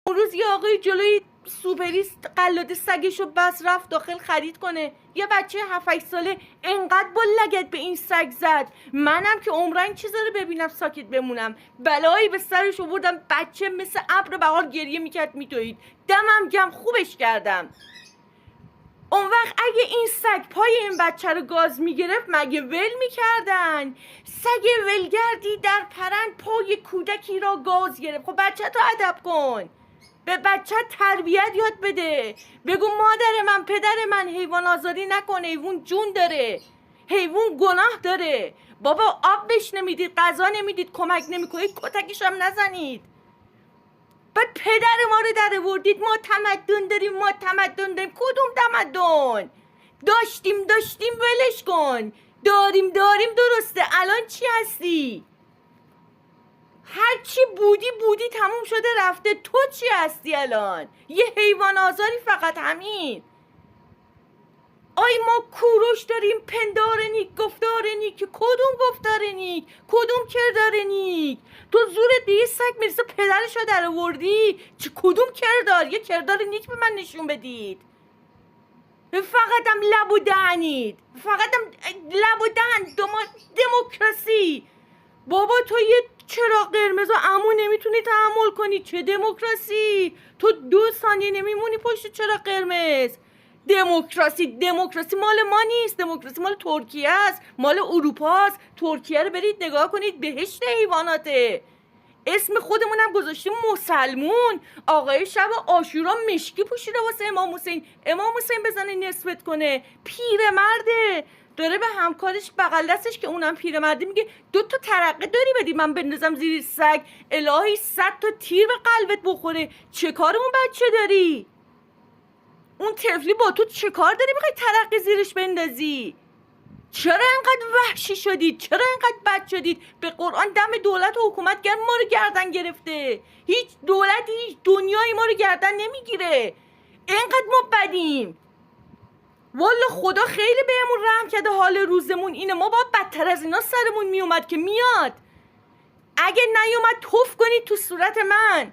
اون روز یه آقای جلوی سوپریست قلاده سگشو بس رفت داخل خرید کنه. یه بچه 7-8 ساله انقدر با لگد به این سگ زد. منم که عمرن این چیزا رو ببینم ساکت بمونم. بلایی به سرش آوردم. بچه مثل ابر بهار گریه میکرد میدوید. دمم گم خوبش کردم. اون وقت اگه این سگ پای این بچه رو گاز میگرفت مگه ول میکردن؟ سگ ولگردی در پرند پای کودکی را گاز گرفت. خب بچه تو ادب کن، به بچه تربیت یاد بده. بگو مادر من پدر من حیوان آزاری نکن، حیوان جون داره، حیوان گناه داره. بابا آب بهش نمیدید، غذا نمیدید، کمک نمیکنید، کتکش هم نزنید. بعد پدر ما رو در آوردید ما تمدن داریم، ما تمدن داریم. کدوم تمدن؟ داشتیم ولش کن. داریم درسته. الان چی هستی؟ هر چی بودی تموم شده رفته. تو چی هستی الان؟ یه حیوان آزاری فقط، همین. آی ما کوروش داریم، پندار نیک، گفتار نیک. کدوم گفتار نیک؟ کدوم کردار نیک؟ تو زورت به یه سگ میرسه پدرشو در آوردی؟ چه کدوم کردار؟ یه کردار نیک به من نشون بدید. فقطم لب و دهنید، فقطم لب و دهن. دموکراسی. بابا تو یه چراغ قرمز و عمو نمیتونی تحمل کنی. چه دموکراسی؟ تو 2 ثانیه نمیمونی پشت چراغ قرمز. دموکراسی مال ما نیست. دموکراسی مال ترکیه است، مال اروپا است. ترکیه رو برید نگاه کنید، بهشت حیواناته. اسم خودمونم گذاشتیم مسلمون. آقای شب عاشورا مشکی پوشیده واسه امام حسین بزنه نسبت کنه. پیرمرده داره به همکارش بغل دستش که اونم پیرمرده میگه 2 تا ترقه داری بدی من بندازم زیر سگ. الهی 100 تا تیر به قلبت بخوره. چه کار اون بچه داری؟ اون طفلی با تو چه کار داری بخوای ترقه زیرش بندازی؟ چرا انقدر وحشی شدید؟ چرا انقدر بد شدید؟ به قرآن دم دولت و حکومت گرم ما رو گردن گرفته. هیچ دولتی هیچ دنیایی ما رو گردن نمیگیره. انقدر ما بدیم. والا خدا خیلی بهمون رحم کرده. حال روزمون اینه. ما با بدتر از اینا سرمون میومد که میاد. اگه نیومد توف کنید تو صورت من.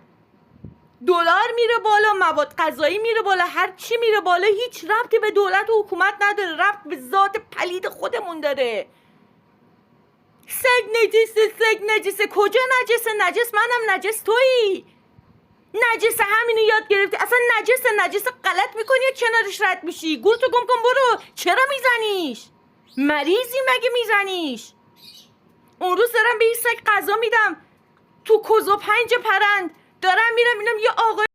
دلار میره بالا، مواد غذایی میره بالا، هر چی میره بالا. هیچ ربطی به دولت و حکومت نداره، ربط به ذات پلید خودمون داره. سگ نجسه. کجا نجسه؟ نجس منم، نجس تویی. نجسه همینو یاد گرفتی. اصلا نجسه غلط میکنی یا کنارش رد میشی؟ گورتو گم کن برو. چرا میزنیش؟ مریضی مگه میزنیش؟ اون روز دارم به این سگ غذا میدم تو کوزو 5 پرند. دارم میرم اینم یه آقای